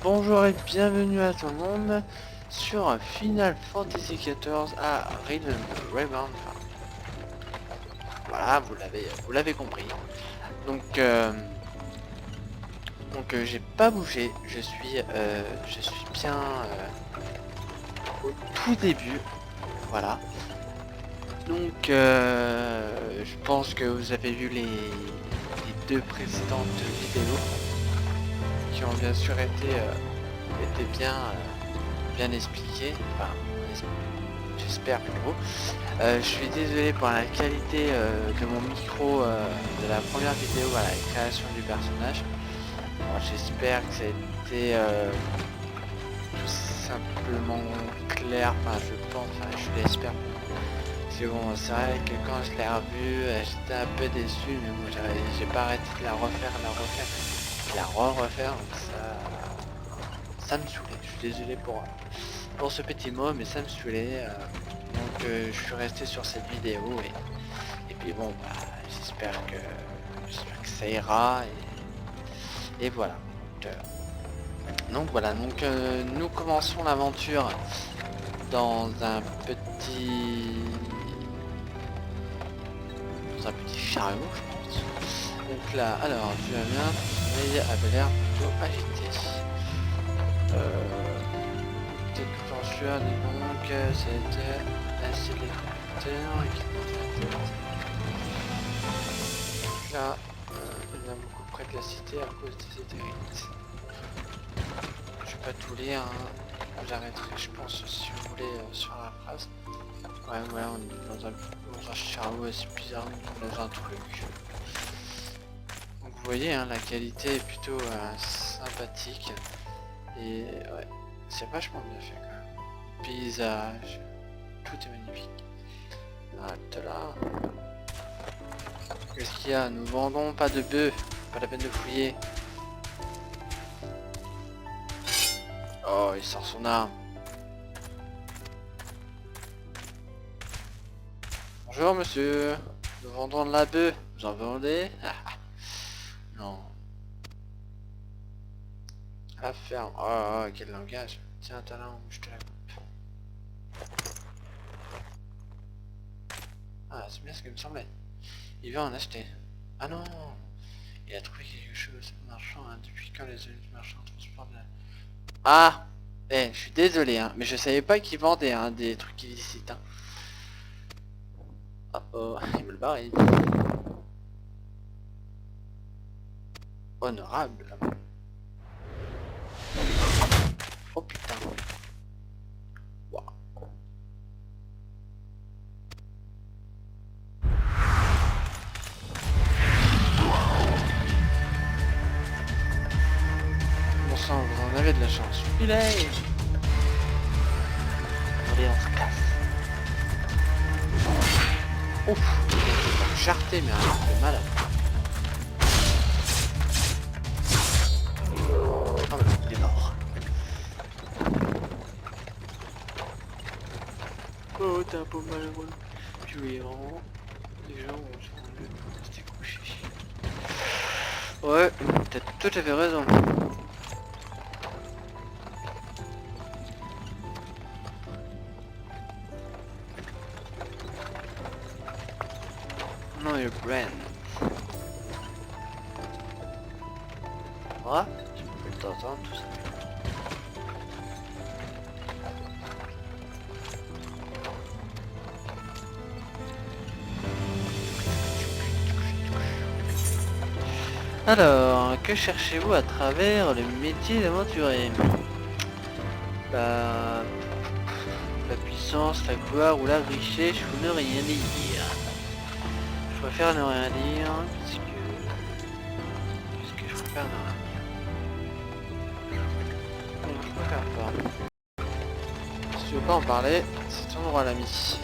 Bonjour et bienvenue à tout le monde sur Final Fantasy XIV à Rhythm Reborn. Enfin, voilà, vous l'avez compris. Donc j'ai pas bougé, je suis bien au tout début, voilà. Donc je pense que vous avez vu les deux précédentes vidéos qui ont bien sûr été bien expliquées, enfin j'espère plutôt. Je suis désolé pour la qualité de mon micro de la première vidéo à la création du personnage. Bon, j'espère que ça a été tout simplement clair, enfin je pense, enfin je l'espère. C'est bon, c'est vrai que quand je l'ai revu, j'étais un peu déçu, mais bon, j'ai pas arrêté de la refaire, de la refaire, donc ça me saoulait. Je suis désolé pour ce petit mot, mais ça me saoulait. Donc je suis resté sur cette vidéo et puis bon, bah, j'espère que ça ira et voilà. Donc voilà, nous commençons l'aventure dans un petit chariot, je pense. Donc là, alors tu vas bien, mais avait l'air plutôt agité. T'es tout en sueur, dis donc, c'était assez l'écouteur qui monte la tête. Donc là, il y en a beaucoup près de la cité à cause des éthérites. Je vais pas tout lire, hein. J'arrêterai, je pense, si vous voulez, sur la phrase. Ouais, on est dans un chariot assez bizarre, dans un truc. Donc vous voyez, hein, la qualité est plutôt sympathique. Et ouais, c'est vachement bien fait quand même. Paysage, tout est magnifique. Arrête là. Qu'est-ce qu'il y a? Nous vendons pas de bœufs, pas la peine de fouiller. Oh, il sort son arme. Bonjour monsieur, nous vendons de la bœuf. Vous en vendez? Non. La ferme. Oh, quel langage. Tiens, ta langue, je te la coupe. Ah, c'est bien ce que me semblait. Il veut en acheter. Ah non, il a trouvé quelque chose. Marchand, hein. Depuis quand les marchands transportent de la... Ah, je suis désolé, hein, mais je savais pas qu'ils vendaient hein, des trucs illicites. Hein. Oh, il me le barre. Honorable. Oh putain. Wow. Bon sang, vous en avez de la chance. Il est. Allez, on se casse. Ouf, il a charté, mais un peu malade. Oh, mais il est mort. Oh, t'es un peu malheureux. Puis les gens vont rester couchés. Ouais, t'as tout à fait raison. Non, your brand. Voilà, tu peux t'entendre tout ça. Alors, que cherchez-vous à travers le métier d'aventurier? Bah, la puissance, la gloire ou la richesse, je ne rien dire. Je préfère ne rien dire, puisque je préfère ne rien dire. Donc, je préfère pas. Si tu veux pas en parler, c'est ton droit l'ami.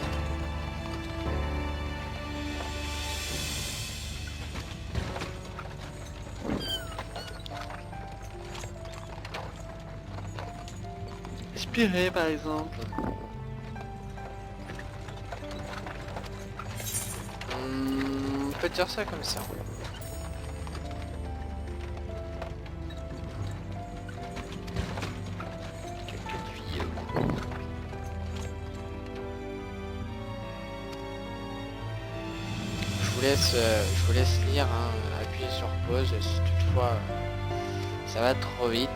Respirer par exemple. On peut dire ça comme ça. je vous laisse lire, hein, appuyez sur pause si toutefois ça va trop vite.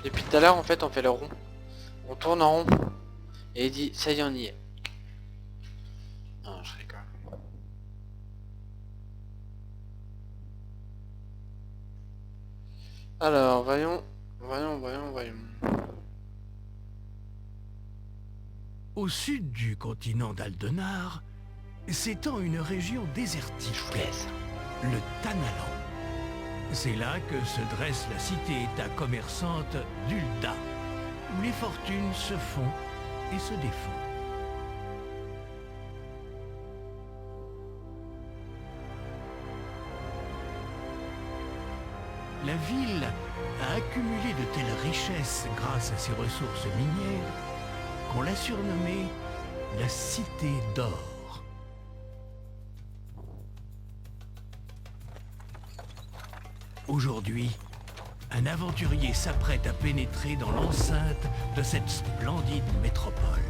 Depuis tout à l'heure en fait on fait le rond. On tourne en rond. Et il dit ça y est on y est. Non je rigole. Alors voyons. Au sud du continent d'Aldenar s'étend une région désertique, Je vous laisse. le Tanalan. C'est là que se dresse la cité-état commerçante d'Ulda, où les fortunes se font et se défont. La ville a accumulé de telles richesses grâce à ses ressources minières qu'on l'a surnommée la Cité d'Or. Aujourd'hui, un aventurier s'apprête à pénétrer dans l'enceinte de cette splendide métropole.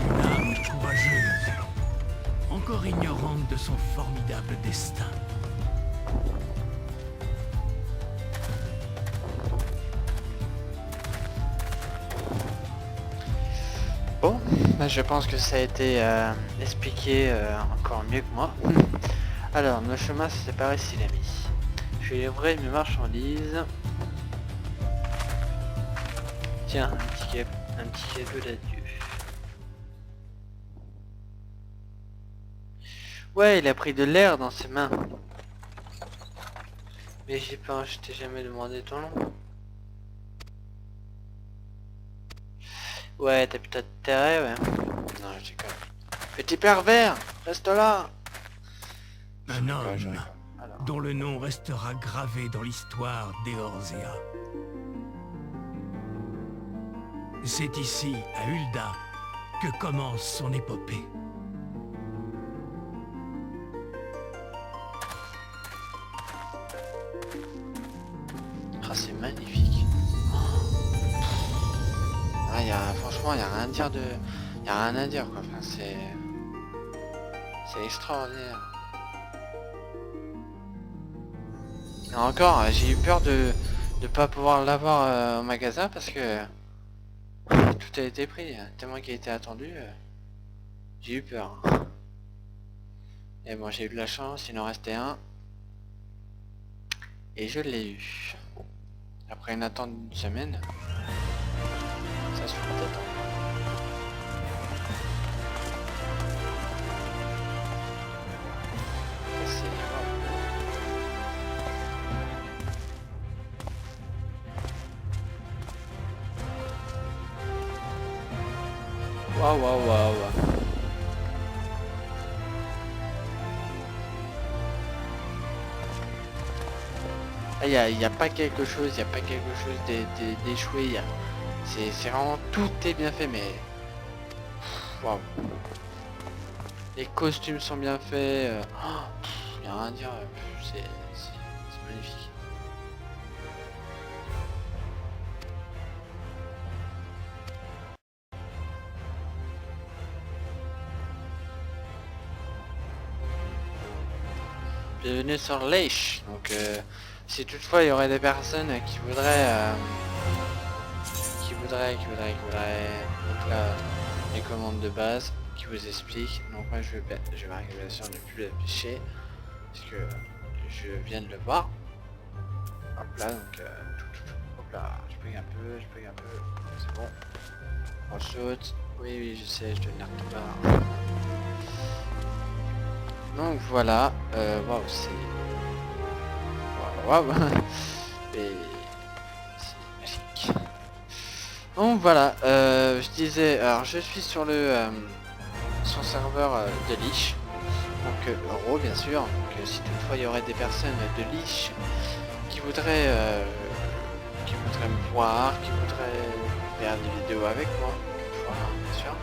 Une âme courageuse, encore ignorante de son formidable destin. Bon, bah, je pense que ça a été expliqué encore mieux que moi. Alors, nos chemins se séparent ici l'ami. Je vais livrer mes marchandises. Tiens, un petit cadeau d'adieu. Ouais, il a pris de l'air dans ses mains. Mais je t'ai jamais demandé ton nom. Ouais, t'as putain d'intérêt, ouais. Non, je déconne. Petit pervers, reste là. Un homme Alors, dont le nom restera gravé dans l'histoire d'Eorzea. C'est ici, à Ulda, que commence son épopée. ah, c'est magnifique. Ah, franchement, y a rien à dire de... Y a rien à dire, quoi. Enfin, c'est extraordinaire. Et encore, j'ai eu peur de pas pouvoir l'avoir au magasin parce que tout a été pris, tellement qu'il a été attendu. J'ai eu peur. Et bon, j'ai eu de la chance, il en restait un. Et je l'ai eu. Après une attente d'une semaine. Ça se fout peut-être. Waouh. Il y a pas quelque chose, d'échoué. C'est vraiment tout est bien fait, mais waouh. Les costumes sont bien faits. Y a rien à dire. C'est magnifique. Bienvenue sur Leish. Donc si toutefois il y aurait des personnes qui voudraient donc là les commandes de base qui vous expliquent. Donc moi je vais marquer bien sûr ne plus l'afficher parce que je viens de le voir. Hop là, donc hop là, je peux un peu, c'est bon. On saute. Oui, je sais, je te n'arrête pas. Donc voilà, waouh, c'est... Waouh. Et... c'est magique. Donc voilà, je disais, alors je suis sur le son serveur de Leish, donc Euro bien sûr, donc si toutefois il y aurait des personnes de Leish qui voudraient me voir, qui voudraient faire des vidéos avec moi, voilà, bien sûr,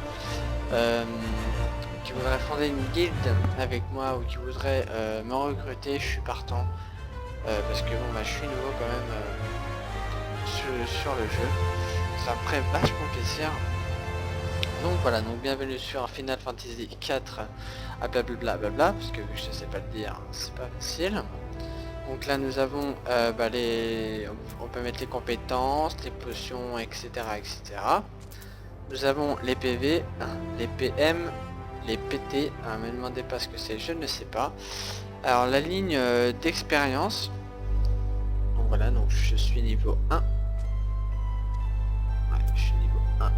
qui voudrait fonder une guilde avec moi ou qui voudrait me recruter, je suis partant. Parce que bon, bah, je suis nouveau quand même sur le jeu. Ça me ferait vachement plaisir. Donc voilà, donc bienvenue sur Final Fantasy 4 à blablabla, parce que je sais pas le dire, c'est pas facile. Donc là nous avons bah, on peut mettre les compétences, les potions, etc. etc. Nous avons les PV, les PM, les PT, me demandez pas ce que c'est, je ne sais pas. Alors la ligne d'expérience, donc voilà, donc je suis niveau 1. Ouais, je suis niveau 1.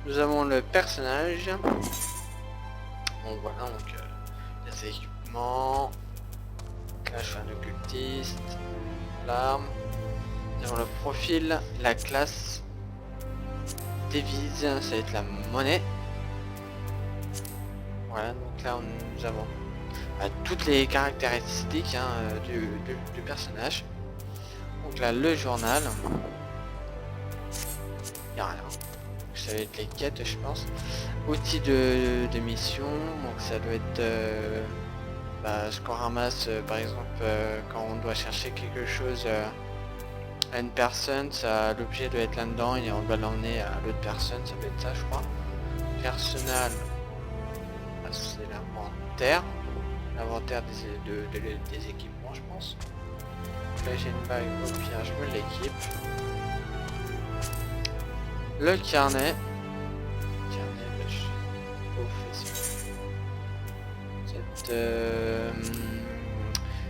Nous avons le personnage. Donc voilà, donc les équipements, cache un occultiste, l'arme. Nous avons le profil, la classe, devise, ça va être la monnaie. Voilà, donc là nous avons toutes les caractéristiques du personnage. Donc là le journal, il n'y a rien. Ça va être les quêtes, je pense. Outils de mission, donc ça doit être ce qu'on ramasse par exemple quand on doit chercher quelque chose à une personne, l'objet doit être là-dedans et on doit l'emmener à l'autre personne, ça doit être ça je crois. Personnel, c'est l'inventaire des équipements je pense. Là j'ai une bague au pire, je me l'équipe. Le carnet.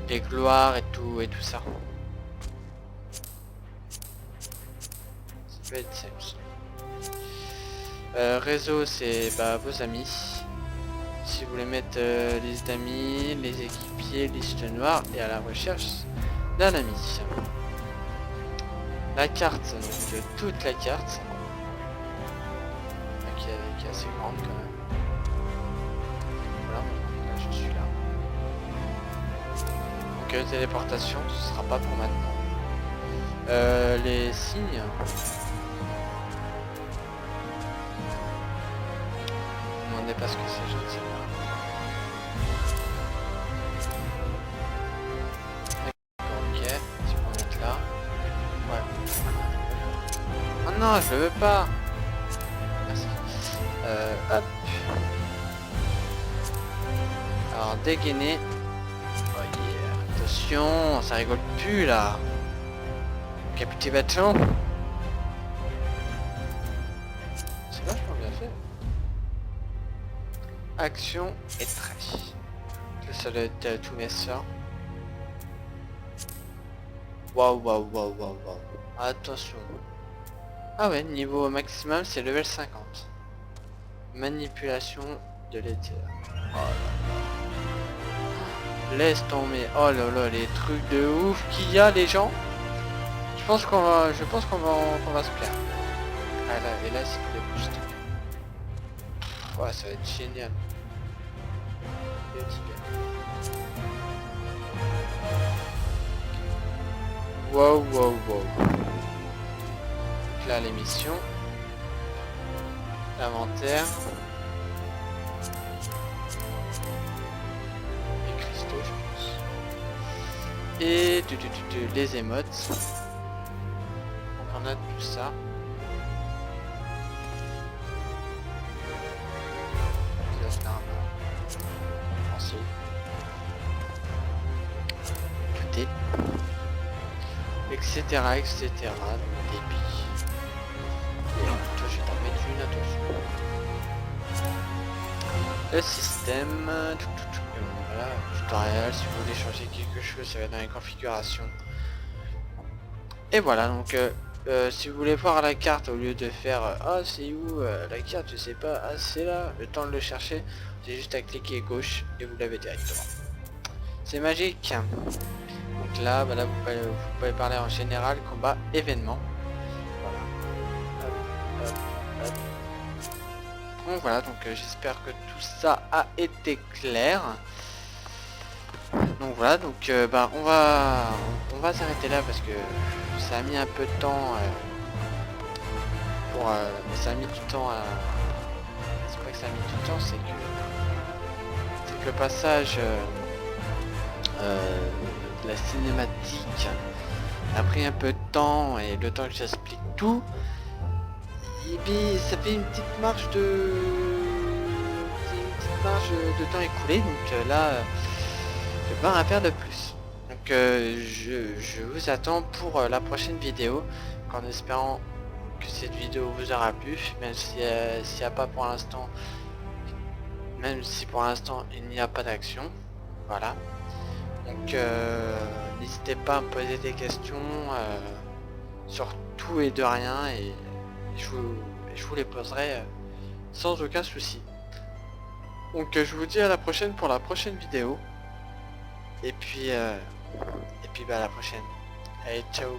Les gloires et tout ça. Ça peut être ça aussi. Réseau c'est vos amis. Si vous voulez mettre liste d'amis, les équipiers, liste noire et à la recherche d'un ami. La carte, donc toute la carte. Qui est assez grande quand même. Voilà, là je suis là. Donc téléportation, ce sera pas pour maintenant. Les signes. Ne demandez pas ce que c'est, je ne sais pas. Ok, si on va mettre là. Ouais. Oh non, je le veux pas. Hop. Alors dégainer. Oh yeah. Attention, ça rigole plus là. Captivation. C'est vachement bien fait. Action et trait. Ça doit être tous mes sorts. Waouh. Attention. Ah ouais, niveau maximum c'est level 50. Manipulation de l'éther. Oh laisse tomber. Oh là là, les trucs de ouf qu'il y a les gens. Je pense qu'on va se plaire. Ah là, et là c'est les boosts. Ouais, ça va être génial. Wow. Donc là les missions. L'inventaire. Les cristaux je pense. Et les émotes. Donc on a tout ça. Écoutez. Etc. Débit. Et toi je vais t'en mettre une, attention. Le système, voilà, tutoriel, si vous voulez changer quelque chose, ça va dans les configurations. Et voilà, donc si vous voulez voir la carte au lieu de faire ah c'est où la carte, je sais pas, ah c'est là, le temps de le chercher, c'est juste à cliquer gauche et vous l'avez directement. C'est magique. Donc là, voilà, vous pouvez parler en général, combat, événement. Voilà. Hop. Donc voilà, donc j'espère que tout ça a été clair. Donc voilà, donc on va s'arrêter là parce que ça a mis un peu de temps ça a mis du temps que ça a mis du temps, c'est que le passage de la cinématique a pris un peu de temps, et le temps que j'explique tout, et puis ça fait une petite marge de temps écoulé, donc là je vais pas rien faire de plus. Donc je vous attends pour la prochaine vidéo, en espérant que cette vidéo vous aura plu, même si s'il n'y a pas pour l'instant, même si pour l'instant il n'y a pas d'action. Voilà. Donc n'hésitez pas à me poser des questions sur tout et de rien, et je vous les poserai sans aucun souci. Donc je vous dis à la prochaine pour la prochaine vidéo. Et puis bah à la prochaine. Allez, ciao.